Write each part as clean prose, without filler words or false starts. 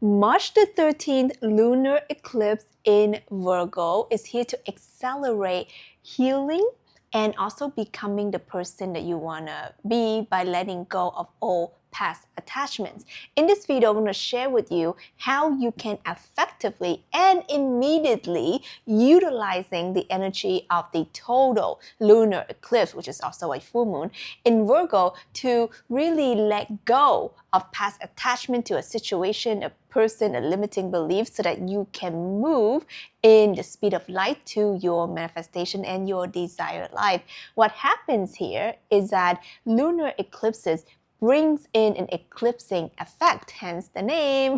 March the 13th lunar eclipse in Virgo is here to accelerate healing and also becoming the person that you want to be by letting go of all past attachments. In this video, I'm going to share with you how you can effectively and immediately utilizing the energy of the total lunar eclipse, which is also a full moon, in Virgo to really let go of past attachment to a situation, a person, a limiting belief so that you can move in the speed of light to your manifestation and your desired life. What happens here is that lunar eclipses brings in an eclipsing effect, hence the name.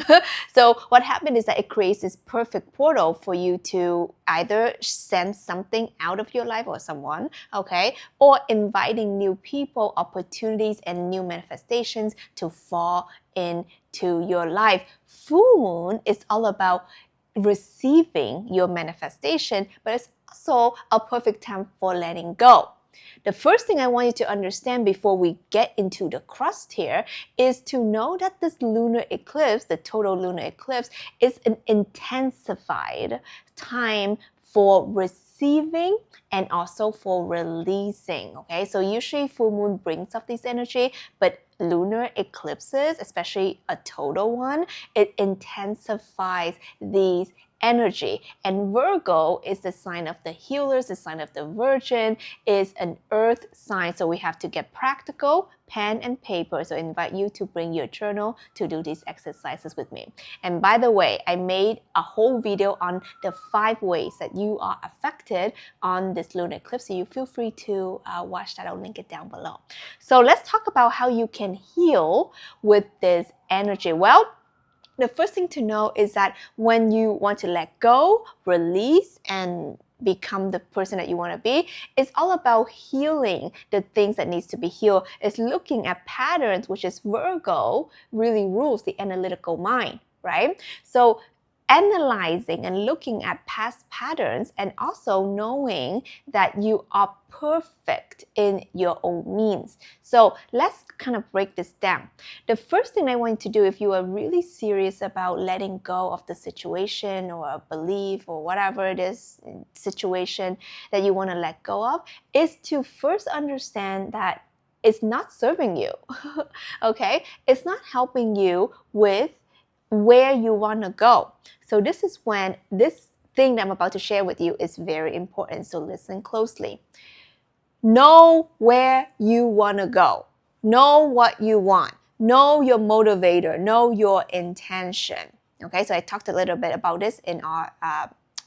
So what happens is that it creates this perfect portal for you to either send something out of your life or someone, okay, or inviting new people, opportunities, and new manifestations to fall into your life. Full moon is all about receiving your manifestation, but it's also a perfect time for letting go. The first thing I want you to understand before we get into the crust here is to know that this lunar eclipse, the total lunar eclipse, is an intensified time for receiving and also for releasing, okay? So usually full moon brings up this energy, but lunar eclipses, especially a total one, it intensifies these energy. And Virgo is the sign of the healers, the sign of the virgin, is an earth sign. So we have to get practical, pen and paper. So I invite you to bring your journal to do these exercises with me. And by the way, I made a whole video on the 5 ways that you are affected on this lunar eclipse. So you feel free to watch that. I'll link it down below. So let's talk about how you can heal with this energy. Well, the first thing to know is that when you want to let go, release, and become the person that you want to be, it's all about healing the things that needs to be healed. It's looking at patterns, which is Virgo really rules the analytical mind, right? So analyzing and looking at past patterns and also knowing that you are perfect in your own means. So let's kind of break this down. The first thing I want you to do if you are really serious about letting go of the situation or a belief or whatever it is, situation that you want to let go of, is to first understand that it's not serving you, okay? It's not helping you with where you want to go. So this is when this thing that I'm about to share with you is very important. So listen closely. Know where you want to go. Know what you want. Know your motivator. Know your intention. Okay, so I talked a little bit about this in our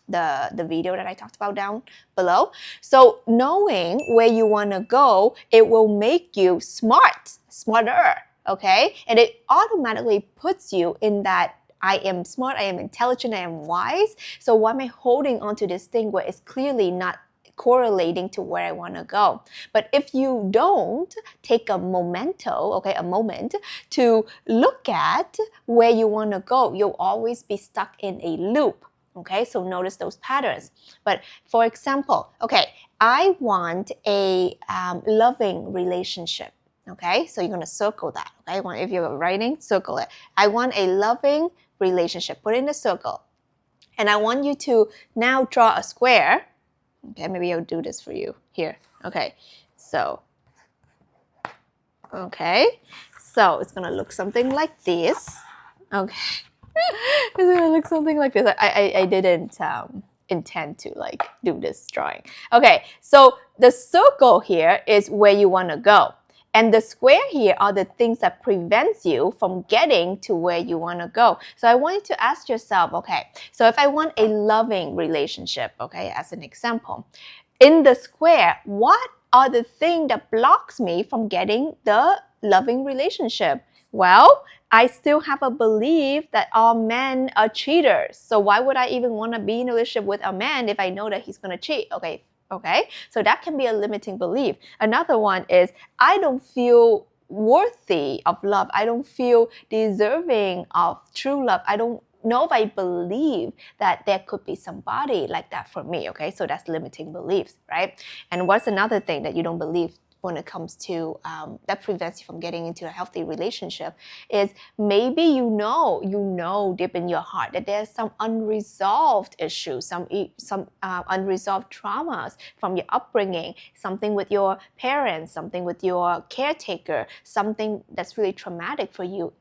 the video that I talked about down below. So knowing where you want to go, it will make you smarter. Okay, and it automatically puts you in that I am smart, I am intelligent, I am wise. So why am I holding on to this thing where it's clearly not correlating to where I want to go? But if you don't take a moment to look at where you want to go, you'll always be stuck in a loop. Okay, so notice those patterns. But for example, okay, I want a loving relationship. Okay, so you're going to circle that. Okay, if you're writing, circle it. I want a loving relationship. Put it in a circle. And I want you to now draw a square. Okay, maybe I'll do this for you here. Okay, so it's going to look something like this. Okay, it's going to look something like this. I didn't intend to do this drawing. Okay, so the circle here is where you want to go. And the square here are the things that prevents you from getting to where you want to go. So I want you to ask yourself, okay, so if I want a loving relationship, okay, as an example, in the square, what are the things that blocks me from getting the loving relationship? Well, I still have a belief that all men are cheaters. So why would I even want to be in a relationship with a man if I know that he's going to cheat? Okay, so that can be a limiting belief. Another one is I don't feel worthy of love. I don't feel deserving of true love. I don't know if I believe that there could be somebody like that for me. Okay, so that's limiting beliefs, right? And what's another thing that you don't believe when it comes to that prevents you from getting into a healthy relationship is maybe you know deep in your heart that there's some unresolved issues, some unresolved traumas from your upbringing, something with your parents, something with your caretaker, something that's really traumatic for you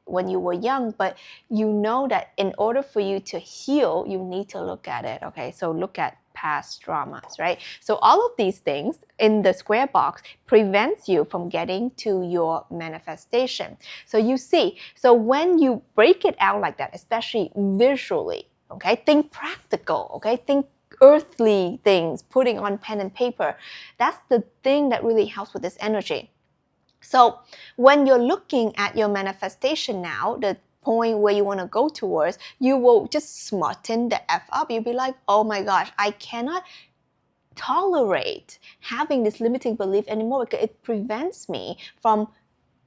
when you were young, but you know that in order for you to heal, you need to look at it, okay? So look at past traumas, right? So all of these things in the square box prevents you from getting to your manifestation. So you see, so when you break it out like that, especially visually, okay, think practical, okay, think earthly things, putting on pen and paper, that's the thing that really helps with this energy. So when you're looking at your manifestation now, the point where you want to go towards, you will just smarten the F up. You'll be like, oh my gosh, I cannot tolerate having this limiting belief anymore because it prevents me from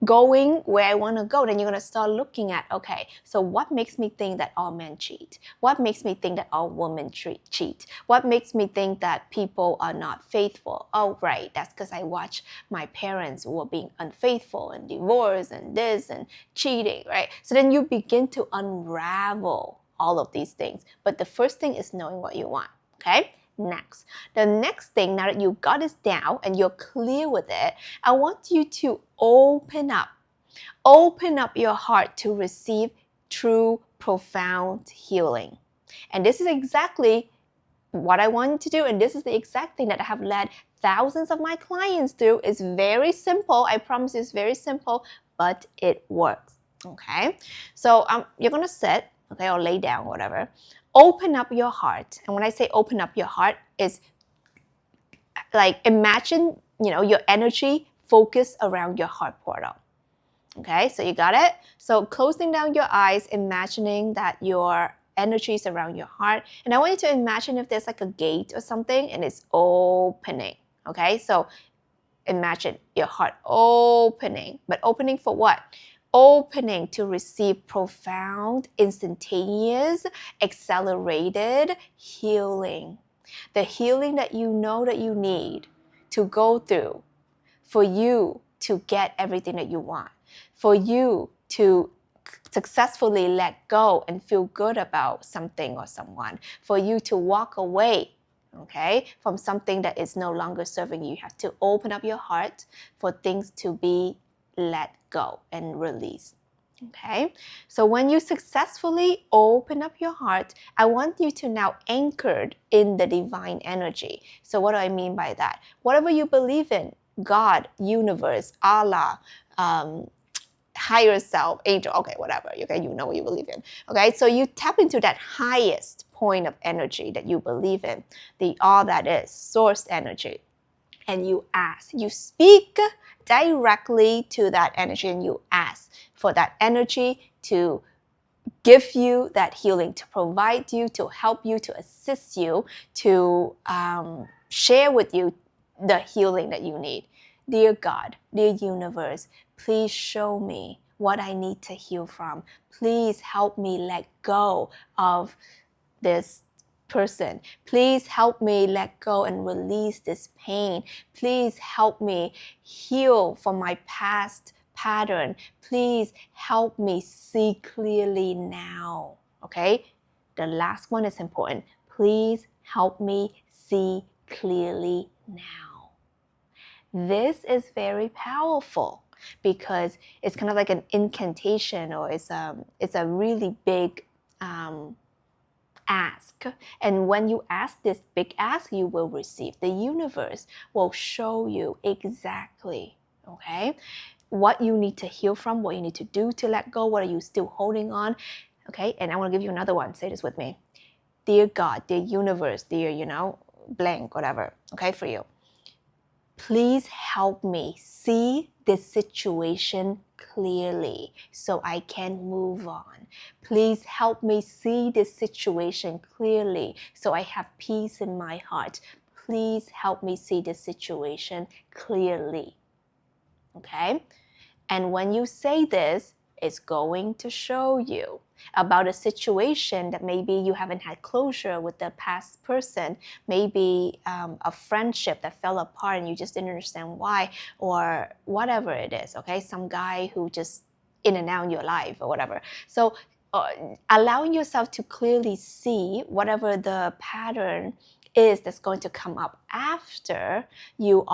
going where I want to go. Then you're going to start looking at, okay, so what makes me think that all men cheat? What makes me think that all women cheat? What makes me think that people are not faithful? Oh, right, that's because I watch my parents who were being unfaithful and divorced and this and cheating, right? So then you begin to unravel all of these things. But the first thing is knowing what you want, okay? Next, the next thing, now that you got this down and you're clear with it, I want you to open up your heart to receive true, profound healing. And this is exactly what I want to do, and this is the exact thing that I have led thousands of my clients through. It's very simple. I promise you it's very simple, but it works, okay? So you're going to sit, okay, or lay down, whatever. Open up your heart. And when I say open up your heart, is like imagine, your energy focus around your heart portal. Okay, so you got it? So closing down your eyes, imagining that your energy is around your heart. And I want you to imagine if there's like a gate or something and it's opening. Okay, so imagine your heart opening. But opening for what? Opening to receive profound, instantaneous, accelerated healing. The healing that you know that you need to go through for you to get everything that you want, for you to successfully let go and feel good about something or someone, for you to walk away, okay, from something that is no longer serving you. You have to open up your heart for things to be let go and released. Okay, so when you successfully open up your heart, I want you to now anchor in the divine energy. So what do I mean by that? Whatever you believe in, God, universe, Allah, higher self, angel, okay, whatever, okay, you know what you believe in. Okay, so you tap into that highest point of energy that you believe in, the all that is, source energy. And you ask, you speak directly to that energy and you ask for that energy to give you that healing, to provide you, to help you, to assist you, to share with you the healing that you need. Dear God, dear universe, please show me what I need to heal from. Please help me let go of this person. Please help me let go and release this pain. Please help me heal from my past pattern. Please help me see clearly now. Okay? The last one is important. Please help me see clearly now. This is very powerful because it's kind of like an incantation, or it's a really big ask. And when you ask this big ask, you will receive. The universe will show you exactly, okay, what you need to heal from, what you need to do to let go, what are you still holding on, okay? And I want to give you another one. Say this with me. Dear God, dear universe, dear, blank, whatever, okay, for you. Please help me see this situation clearly so I can move on. Please help me see this situation clearly so I have peace in my heart. Please help me see this situation clearly. Okay? And when you say this, it's going to show you about a situation that maybe you haven't had closure with the past person, maybe a friendship that fell apart and you just didn't understand why, or whatever it is, okay? Some guy who just in and out in your life or whatever. So allowing yourself to clearly see whatever the pattern is that's going to come up after you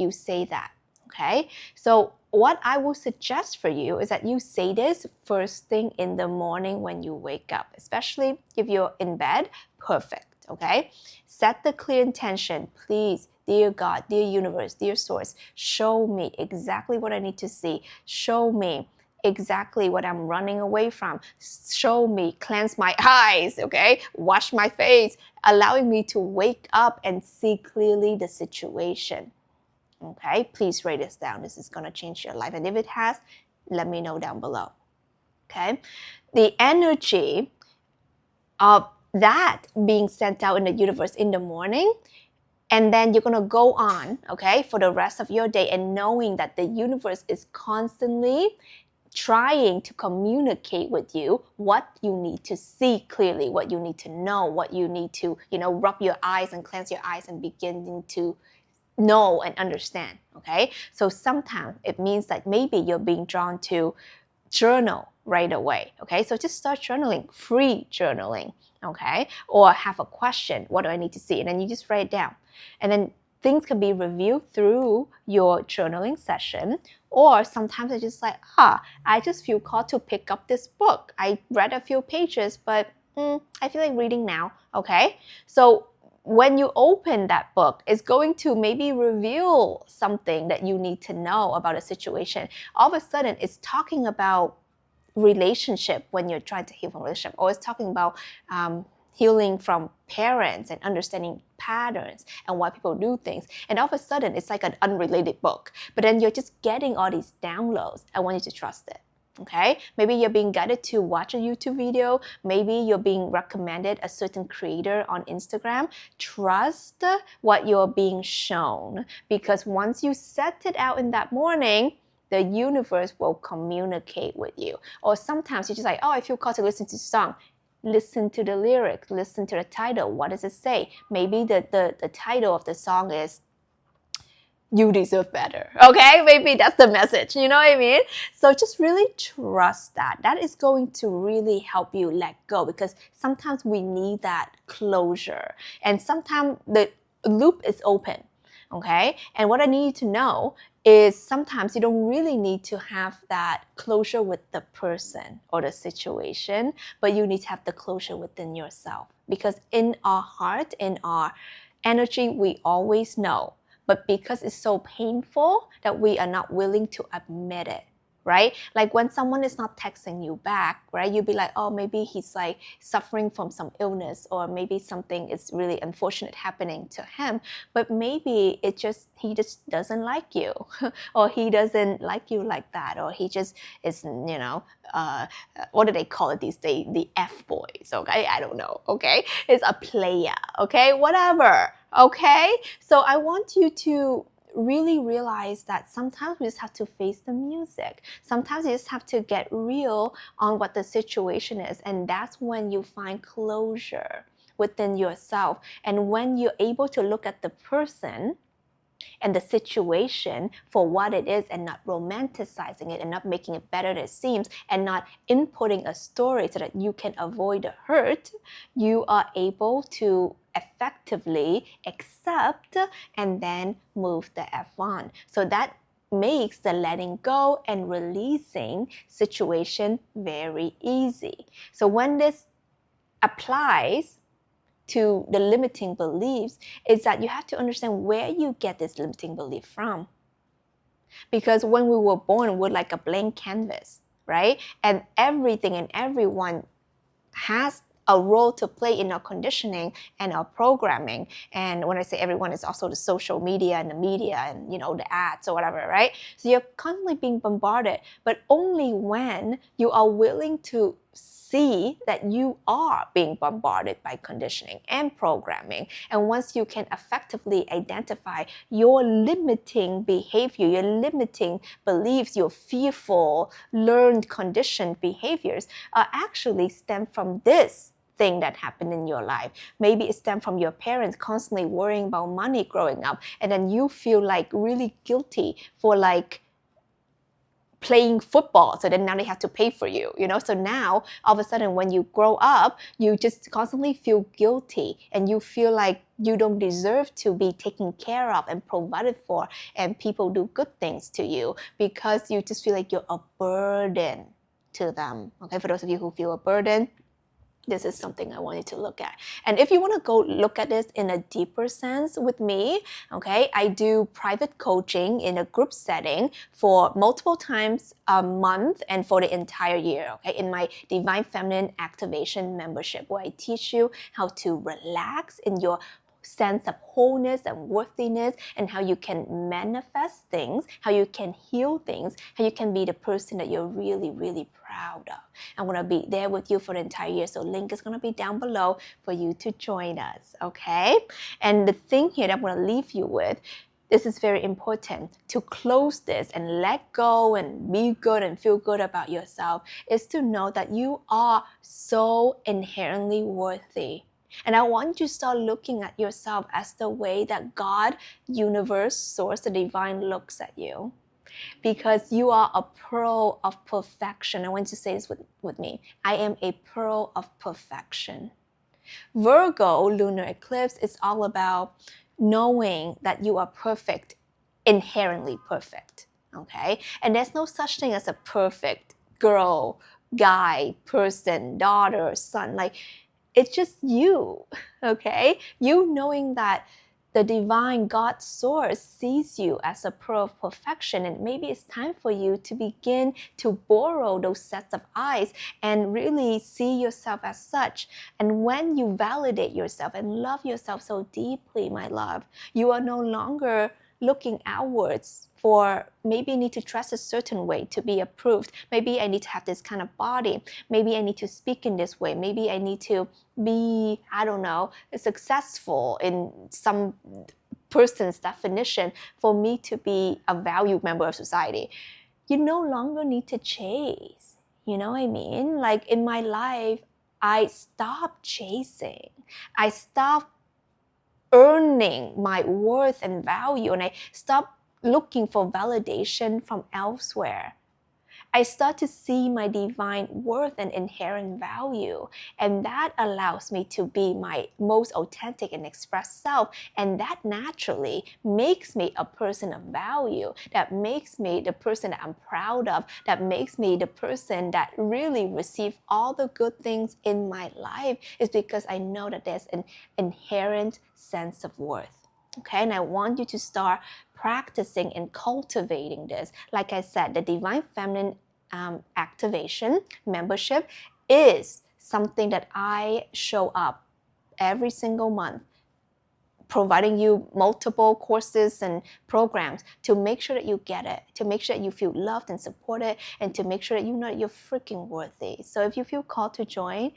say that, okay? So what I will suggest for you is that you say this first thing in the morning when you wake up, especially if you're in bed. Perfect, okay? Set the clear intention. Please, dear God, dear universe, dear source, show me exactly what I need to see. Show me exactly what I'm running away from. Show me, cleanse my eyes, okay? Wash my face, allowing me to wake up and see clearly the situation. Okay, please write this down. This is going to change your life. And if it has, let me know down below. Okay, the energy of that being sent out in the universe in the morning, and then you're going to go on, okay, for the rest of your day, and knowing that the universe is constantly trying to communicate with you what you need to see clearly, what you need to know, what you need to, rub your eyes and cleanse your eyes and beginning to know and understand, okay? So sometimes it means that maybe you're being drawn to journal right away, okay? So just start journaling, free journaling, okay? Or have a question, what do I need to see? And then you just write it down. And then things can be reviewed through your journaling session, or sometimes it's just like, I just feel called to pick up this book. I read a few pages, but I feel like reading now, okay? So when you open that book, it's going to maybe reveal something that you need to know about a situation. All of a sudden, it's talking about relationship when you're trying to heal from a relationship, or it's talking about healing from parents and understanding patterns and why people do things. And all of a sudden, it's like an unrelated book. But then you're just getting all these downloads. I want you to trust it. Okay, maybe you're being guided to watch a YouTube video. Maybe you're being recommended a certain creator on Instagram. Trust what you're being shown, because once you set it out in that morning, the universe will communicate with you. Or sometimes you're just like, I feel called to listen to the song. Listen to the lyrics, listen to the title. What does it say? Maybe the title of the song is you deserve better, okay? Maybe that's the message, you know what I mean? So just really trust that. That is going to really help you let go, because sometimes we need that closure. And sometimes the loop is open, okay? And what I need you to know is sometimes you don't really need to have that closure with the person or the situation, but you need to have the closure within yourself. Because in our heart, in our energy, we always know. But because it's so painful that we are not willing to admit it, right? Like when someone is not texting you back, right? You'll be like, maybe he's like suffering from some illness, or maybe something is really unfortunate happening to him. But maybe he just doesn't like you, or he doesn't like you like that, or he just is, what do they call it these days? The F boys, okay? I don't know, okay? It's a player, okay? Whatever, okay? So I want you to really realize that sometimes we just have to face the music. Sometimes you just have to get real on what the situation is. And that's when you find closure within yourself. And when you're able to look at the person and the situation for what it is, and not romanticizing it, and not making it better than it seems, and not inputting a story so that you can avoid the hurt, you are able to effectively accept and then move the F on. So that makes the letting go and releasing situation very easy. So when this applies to the limiting beliefs, is that you have to understand where you get this limiting belief from. Because when we were born, we're like a blank canvas, right? And everything and everyone has a role to play in our conditioning and our programming. And when I say everyone, it's also the social media and the media and, the ads or whatever, right? So you're constantly being bombarded, but only when you are willing to see that you are being bombarded by conditioning and programming. And once you can effectively identify your limiting behavior, your limiting beliefs, your fearful, learned, conditioned behaviors actually stem from this thing that happened in your life. Maybe it stemmed from your parents constantly worrying about money growing up, and then you feel like really guilty for like playing football, so then now they have to pay for you, so now all of a sudden when you grow up, you just constantly feel guilty and you feel like you don't deserve to be taken care of and provided for, and people do good things to you because you just feel like you're a burden to them. Okay, for those of you who feel a burden, this is something I wanted to look at. And if you want to go look at this in a deeper sense with me, okay, I do private coaching in a group setting for multiple times a month and for the entire year, okay, in my Divine Feminine Activation membership, where I teach you how to relax in your sense of wholeness and worthiness, and how you can manifest things, how you can heal things, how you can be the person that you're really, really proud of. I'm going to be there with you for the entire year, so link is going to be down below for you to join us, okay? And the thing here that I'm going to leave you with, this is very important to close this and let go and be good and feel good about yourself, is to know that you are so inherently worthy. And I want you to start looking at yourself as the way that God, universe, source, the divine looks at you. Because you are a pearl of perfection. I want you to say this with me. I am a pearl of perfection. Virgo, lunar eclipse, is all about knowing that you are perfect, inherently perfect. Okay? And there's no such thing as a perfect girl, guy, person, daughter, son. Like, it's just you, okay? You knowing that the divine God source sees you as a pearl of perfection, and maybe it's time for you to begin to borrow those sets of eyes and really see yourself as such. And when you validate yourself and love yourself so deeply, my love, you are no longer looking outwards for maybe I need to dress a certain way to be approved. Maybe I need to have this kind of body. Maybe I need to speak in this way. Maybe I need to be, I don't know, successful in some person's definition for me to be a valued member of society. You no longer need to chase. You know what I mean? Like in my life, I stopped chasing. I stopped earning my worth and value, and I stopped looking for validation from elsewhere. I start to see my divine worth and inherent value, and that allows me to be my most authentic and express self, and that naturally makes me a person of value, that makes me the person that I'm proud of, that makes me the person that really receives all the good things in my life, is because I know that there's an inherent sense of worth. Okay, and I want you to start practicing and cultivating this. Like I said, the Divine Feminine Activation membership is something that I show up every single month, providing you multiple courses and programs to make sure that you get it, to make sure that you feel loved and supported, and to make sure that you know that you're freaking worthy. So if you feel called to join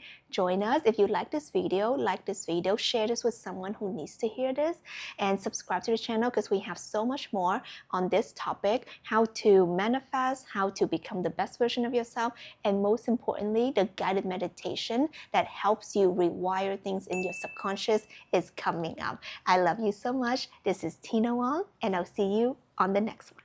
us. If you like this video, share this with someone who needs to hear this, and subscribe to the channel because we have so much more on this topic: how to manifest, how to become the best version of yourself, and most importantly, the guided meditation that helps you rewire things in your subconscious is coming up. I love you so much. This is Tina Wong, and I'll see you on the next one.